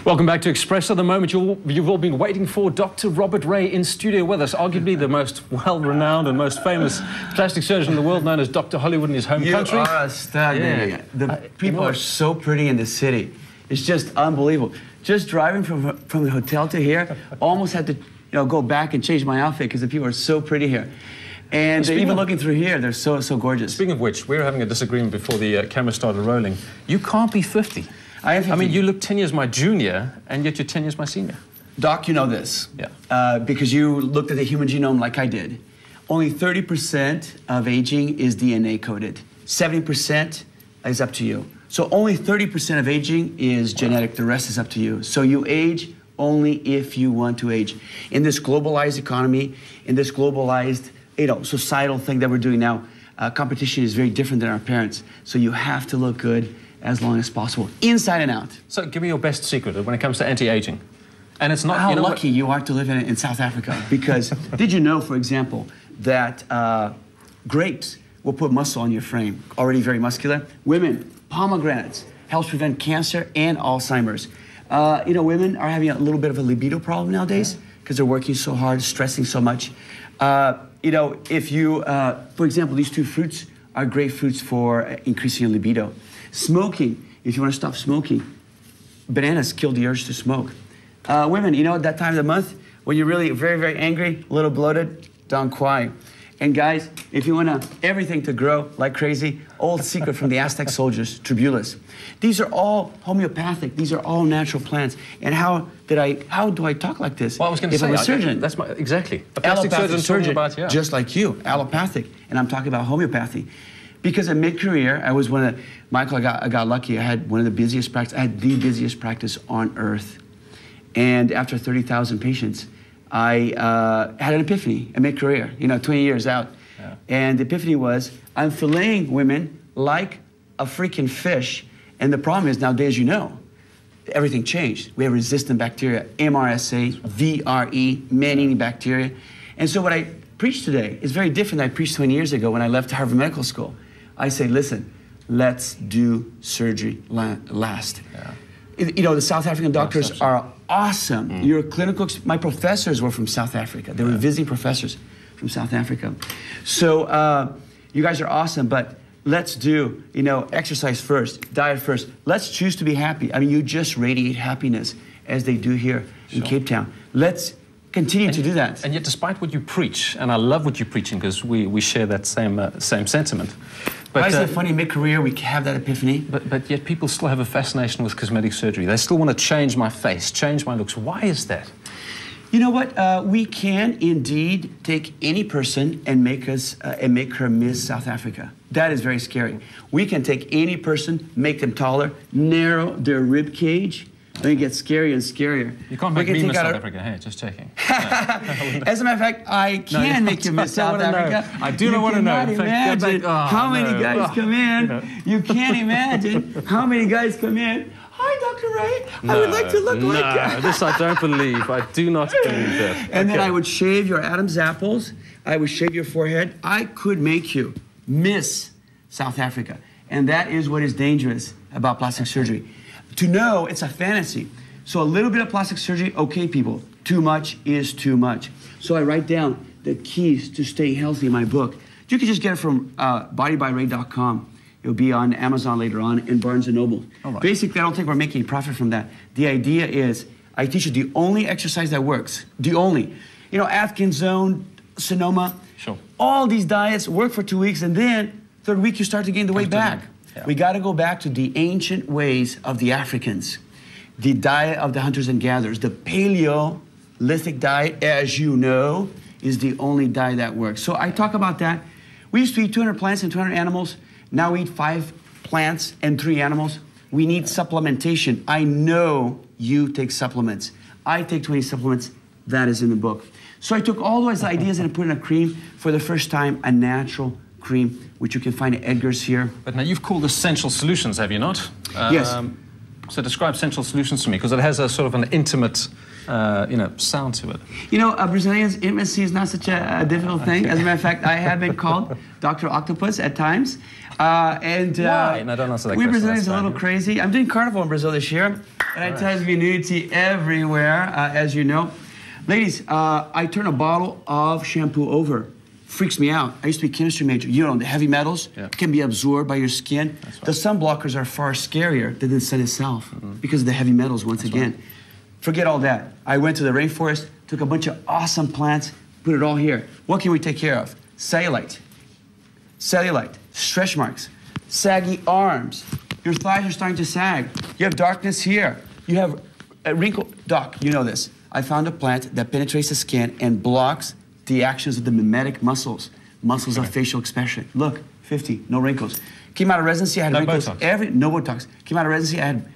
Welcome back to Expresso, the moment you've all been waiting for. Dr. Robert Rey in studio with us, arguably the most well-renowned and most famous plastic surgeon in the world, known as Dr. Hollywood in his home country. You are a stud, man. The people are so pretty in the city. It's just unbelievable. Just driving from the hotel to here, almost had to go back and change my outfit because the people are so pretty here. And even looking through here, they're so gorgeous. Speaking of which, we were having a disagreement before the camera started rolling. You can't be 50. I am 50. I mean, you look 10 years my junior, and yet you're 10 years my senior. Doc, you know this. Yeah. Because you looked at the human genome like I did. Only 30% of aging is DNA coded. 70% is up to you. So only 30% of aging is genetic. The rest is up to you. So you age only if you want to age. In this globalized economy, in this globalized societal thing that we're doing now, competition is very different than our parents. So you have to look good as long as possible, inside and out. So give me your best secret when it comes to anti-aging. And it's not, how lucky you are to live in South Africa. Because did you know, for example, that grapes will put muscle on your frame, already very muscular? Women, pomegranates, helps prevent cancer and Alzheimer's. Women are having a little bit of a libido problem nowadays because they're working so hard, stressing so much. If you, for example, these two fruits are great fruits for increasing your libido. Smoking, if you want to stop smoking, bananas kill the urge to smoke. Women, at that time of the month, when you're really very, very angry, a little bloated, don't cry. And guys, if you want everything to grow like crazy, old secret from the Aztec soldiers, tribulus. These are all homeopathic. These are all natural plants. And how do I talk like this? Well, I was going to say, I'm a surgeon. That's exactly. A plastic surgeon about, yeah. Just like you, allopathic. And I'm talking about homeopathy. Because in mid-career, I was Michael, I got lucky. I had one of the busiest practices. I had the busiest practice on earth. And after 30,000 patients, I had an epiphany in mid-career, 20 years out. Yeah. And the epiphany was, I'm filleting women like a freaking fish. And the problem is, nowadays, everything changed. We have resistant bacteria, MRSA, VRE, man-eating bacteria. And so what I preach today is very different than I preached 20 years ago when I left Harvard Medical School. I say, listen, let's do surgery last. Yeah. The South African doctors are awesome. Your clinical, my professors were from South Africa. They were visiting professors from South Africa. So you guys are awesome, but let's do, exercise first, diet first. Let's choose to be happy. I mean, you just radiate happiness as they do here in Cape Town. Let's continue to do that. And yet, despite what you preach, and I love what you're preaching because we share that same sentiment. But, why is it funny, mid-career, we have that epiphany? But yet people still have a fascination with cosmetic surgery. They still want to change my face, change my looks. Why is that? You know what? We can indeed take any person and make her Miss South Africa. That is very scary. We can take any person, make them taller, narrow their rib cage. Then it gets scarier and scarier. You can't make me Miss South Africa. Hey, just checking. As a matter of fact, I can make you Miss South Africa. I do not want to know. You cannot imagine how many guys come in. You can't imagine how many guys come in. Hi, Dr. Rey. I would like to look like... This I don't believe. I do not believe that. And then I would shave your Adam's apples. I would shave your forehead. I could make you Miss South Africa. And that is what is dangerous about plastic surgery. To know it's a fantasy. So a little bit of plastic surgery, okay, people. Too much is too much. So I write down the keys to stay healthy in my book. You can just get it from bodybyrey.com. It'll be on Amazon later on and Barnes & Noble. Right. Basically, I don't think we're making any profit from that. The idea is I teach you the only exercise that works. The only. Atkins Zone, Sonoma. Sure. All these diets work for 2 weeks, and then third week you start to gain the weight back. Yeah. We got to go back to the ancient ways of the Africans, the diet of the hunters and gatherers. The Paleolithic diet, as you know, is the only diet that works. So I talk about that. We used to eat 200 plants and 200 animals. Now we eat 5 plants and 3 animals. We need supplementation. I know you take supplements. I take 20 supplements. That is in the book. So I took all those ideas and put in a cream for the first time, a natural cream, which you can find at Edgar's here. But now you've called this Essential Solutions, have you not? Yes. So describe Essential Solutions to me, because it has a sort of an intimate, sound to it. Brazilians, intimacy is not such a difficult thing. As a matter of fact, I have been called Dr. Octopus at times. Why? No, don't answer that we question. Brazilians are a little crazy. I'm doing carnival in Brazil this year, and I tell you nudity everywhere, as you know. Ladies, I turn a bottle of shampoo over. Freaks me out. I used to be a chemistry major. You know, the heavy metals can be absorbed by your skin. Right. The sun blockers are far scarier than the sun itself because of the heavy metals, once again. Right. Forget all that. I went to the rainforest, took a bunch of awesome plants, put it all here. What can we take care of? Cellulite, stretch marks, saggy arms. Your thighs are starting to sag. You have darkness here. You have a wrinkle. Doc, you know this. I found a plant that penetrates the skin and blocks the actions of the mimetic muscles of facial expression. Look, 50, no wrinkles. Came out of residency, I had wrinkles no Botox. Came out of residency, I had,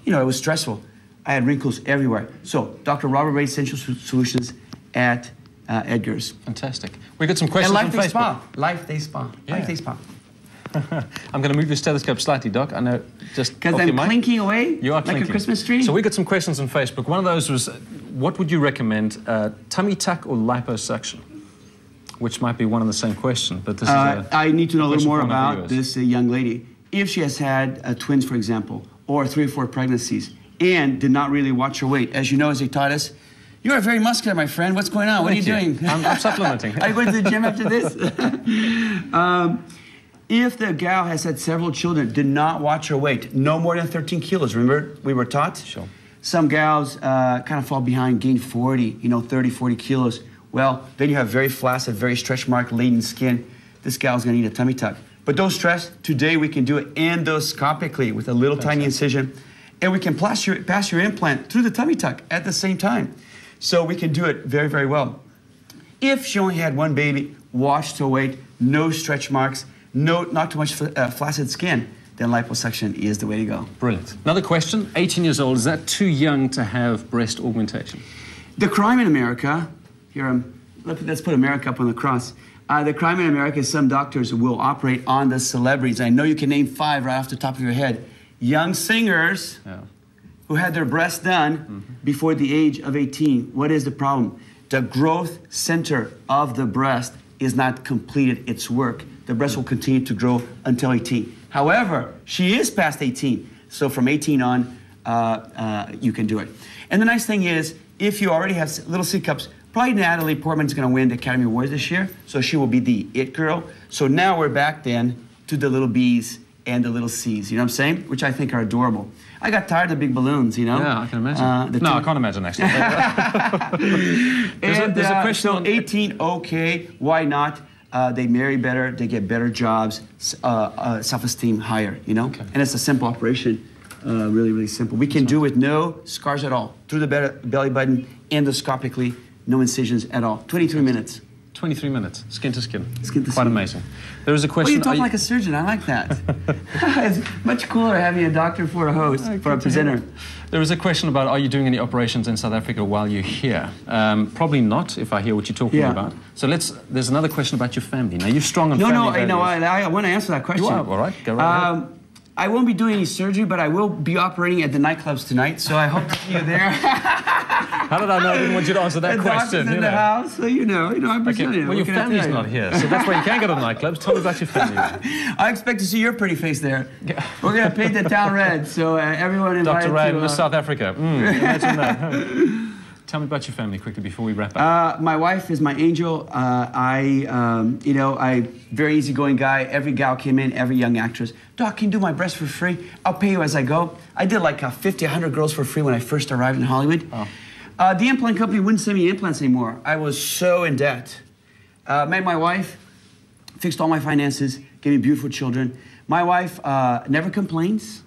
you know, it was stressful. I had wrinkles everywhere. So, Dr. Robert Rey Essential Solutions at Edgar's. Fantastic. We got some questions on Facebook. Life Day Spa. Life Day Spa. I'm going to move your stethoscope slightly, Doc. I know, just because I'm clinking away like a Christmas tree. So we got some questions on Facebook. One of those was, what would you recommend, tummy tuck or liposuction? Which might be one and the same question, but this is I need to know a little more about this young lady. If she has had twins, for example, or 3 or 4 pregnancies, and did not really watch her weight. As you know, as they taught us, you are very muscular, my friend. What's going on? What are you doing? I'm supplementing. Are you going to the gym after this? If the gal has had several children, did not watch her weight, no more than 13 kilos. Remember, we were taught? Sure. Some gals kind of fall behind, gain 40, 30, 40 kilos. Well, then you have very flaccid, very stretch mark laden skin. This gal's gonna need a tummy tuck. But don't stress, today we can do it endoscopically with a little tiny incision, and we can pass your implant through the tummy tuck at the same time. So we can do it very, very well. If she only had one baby, watched her weight, no stretch marks, not too much flaccid skin, then liposuction is the way to go. Brilliant. Another question, 18 years old, is that too young to have breast augmentation? The crime in America, here, let's put America up on the cross. The crime in America is some doctors will operate on the celebrities. I know you can name 5 right off the top of your head. Young singers who had their breasts done before the age of 18. What is the problem? The growth center of the breast is not completed its work. The breast will continue to grow until 18. However, she is past 18. So from 18 on, you can do it. And the nice thing is, if you already have little C-cups, probably Natalie Portman's going to win the Academy Awards this year, so she will be the it girl. So now we're back then to the little B's and the little C's, you know what I'm saying? Which I think are adorable. I got tired of big balloons, you know? Yeah, I can imagine. No, I can't imagine, actually. there's a question so 18, okay, why not? They marry better, they get better jobs, self-esteem higher, you know? Okay. And it's a simple operation, really, really simple. We can do with no scars at all, through the belly button, endoscopically, no incisions at all. 23 minutes. 23 minutes, skin to skin. Skin to skin. Quite amazing. There was a question. Well, you talk like a surgeon. I like that. It's much cooler having a doctor for a host, for a presenter. There was a question about, are you doing any operations in South Africa while you're here? Probably not, if I hear what you're talking about. So there's another question about your family. Now, you're strong on family values. No, I want to answer that question. You are, all right, go right ahead. I won't be doing any surgery, but I will be operating at the nightclubs tonight, so I hope to see you there. How did I know I didn't want you to answer that question? In the house, so you know, I'm Brazilian. Well, your family's not here, so that's why you can't go to the nightclubs. Tell me about your family. I expect to see your pretty face there. We're going to paint the town red, so everyone invited Dr. Rey, Miss South Africa. Imagine that. Tell me about your family quickly before we wrap up. My wife is my angel. I very easygoing guy. Every gal came in, every young actress. Doc, can you do my breast for free? I'll pay you as I go. I did like 50, 100 girls for free when I first arrived in Hollywood. Oh. The implant company wouldn't send me implants anymore. I was so in debt. Met my wife, fixed all my finances, gave me beautiful children. My wife never complains.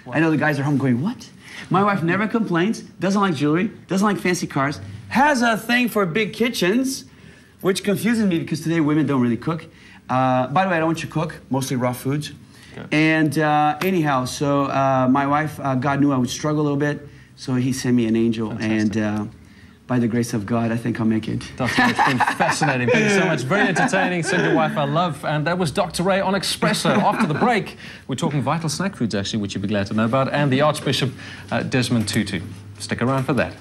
Wow. I know the guys are home going, what? My wife never complains, doesn't like jewelry, doesn't like fancy cars, has a thing for big kitchens, which confuses me because today women don't really cook. By the way, I don't want you to cook, mostly raw foods. Okay. And anyhow, so my wife, God knew I would struggle a little bit, so he sent me an angel. Fantastic. And by the grace of God, I think I'll make it. Doctor, it's been fascinating. Thank you so much. Very entertaining. Send your wife our love. And that was Dr. Rey on Expresso. After the break, we're talking vital snack foods, actually, which you'll be glad to know about, and the Archbishop Desmond Tutu. Stick around for that.